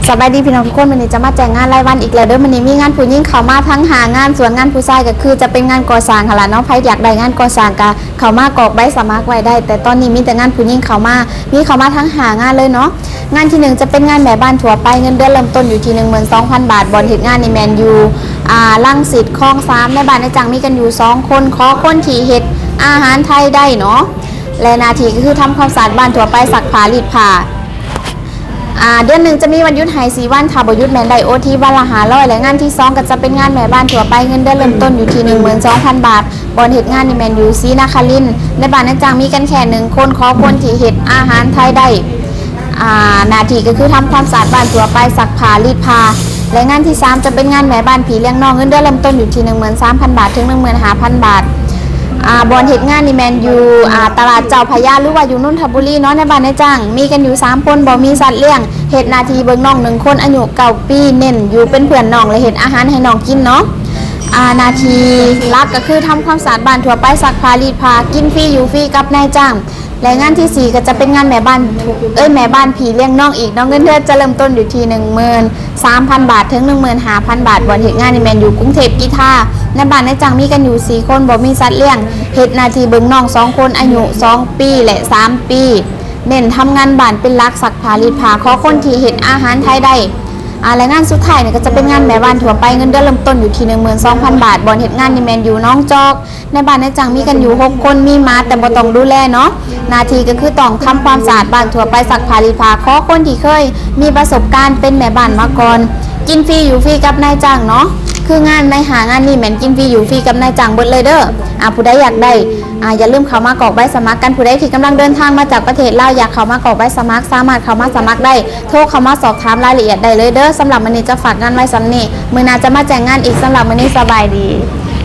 สบายดีพี่น้องทุกคนวันนี้จะมาแจ้งงานรายวันอีกแล้วเด้อวันนี้มีงานผู้หญิงเข้ามาทั้งหางานส่วนงานผู้ชายก็คือจะเป็นงานก่อสร้างค่ะล่ะน้องไผอยากได้งานก่อสร้างก็เข้ามากรอกใบสมัครไว้ได้แต่ตอนนี้มีแต่งานผู้หญิงเข้ามาทั้งหางานเลยเนาะงานที่1จะเป็นงานแม่บ้านทั่วไปเงินเดือนเริ่มต้นอยู่ที่ 12,000 บาทบอนเฮ็ดงานในแมนยูรังสิตคลอง3ในบ้านในจังมีกันอยู่2คนขอคนที่เฮ็ดอาหารไทยได้เนาะและหน้าที่ก็คือทำความสะอาดบ้านทั่วไปซักผ้ารีดผ้าเดือนหนึ่งจะมีวันหยุดไฮ4 วันถ้าบ่หยุดแม่นได้โอทีวันละ500และงานที่2ก็จะเป็นงานแม่บ้านทั่วไปเงินเดือนเริ่มต้นอยู่ที่ 12,000 บาทบอนเฮ็ดงานในแมนยูศรีนครินทร์ในบ้านในจังมีกันแค่1คนขอคนที่เฮ็ดอาหารไทยได้หน้าที่ก็คือทำความสะอาดบ้านทั่วไปซักผ้ารีดผ้าและงานที่3จะเป็นงานแม่บ้านผีเลี้ยงน้องเงินเดือนเริ่มต้นอยู่ที่ 13,000 บาทถึง 15,000 บาทบอนเฮ็ดงานนี่แมนอยู่ตลาดเจ้าพระยาหรือว่าอยู่นนทบุรีเนาะในบ้านในจังมีกันอยู่3คนบ่มีสัตว์เลี้ยงเฮ็ดหน้าที่เบิ่งน้อง1คนอายุ9 ปีเน้นอยู่เป็นเพื่อนน้องและเฮ็ดอาหารให้น้องกินเนาะหน้าที่หลักก็คือทำความสะอาดบ้านทั่วไปซักผ้ารีดผ้ากินฟรีอยู่ฟรีกับนายจ้างและงานที่4ก็จะเป็นงานแม่บ้านผีเลี้ยงน้องอีกน้องเงินเดือนจะเริ่มต้นอยู่ที่ 13,000 บาทถึง 15,000 บาทบอนเฮ็ดงานในแมนอยู่กรุงเทพกีทาในบ้านในจังมีกันอยู่4คนบ่มีสัตว์เลี้ยงเฮ็ดหน้าที่เบิ่งน้อง2คนอายุ2 ปีและ3 ปีเน้นทำงานบ้านเป็นหลักซักผ้ารีดผ้าขอคนที่เฮ็ดอาหารไทยได้และงานสุดท้ายเนี่ยก็จะเป็นงานแม่บ้านทั่วไปเงินเดือนเริ่มต้นอยู่ที่ 12,000 บาทบอนเฮ็ดงานในแมนอยู่น้องจอกในบ้านในจังมีกันอยู่6คนมีมาแต่บ่ต้องดูแลเนาะหน้าที่ก็คือต้องทำความสะอาดบ้านทั่วไปซักผ้ารีดผ้าขอคนที่เคยมีประสบการณ์เป็นแม่บ้านมาก่อนกินฟรีอยู่ฟรีกับนายจ้างเนาะคืองานในหางานนี่แม่นกินฟรีอยู่ฟรีกับนายจ้างเบิดเลยเด้อผู้ใดอยากได้อย่าลืมเข้ามากรอกใบสมัครกันผู้ใดที่กำลังเดินทางมาจากประเทศลาวอยากเข้ามากรอกใบสมัครสามารถเข้ามาสมัครได้โทรเข้ามาสอบถามรายละเอียดได้เลยเด้อสำหรับมื้อนี้จะฝากงานไว้สำนี้มื้อหน้าจะมาแจ้งงานอีกสำหรับมื้อนี้สบายดี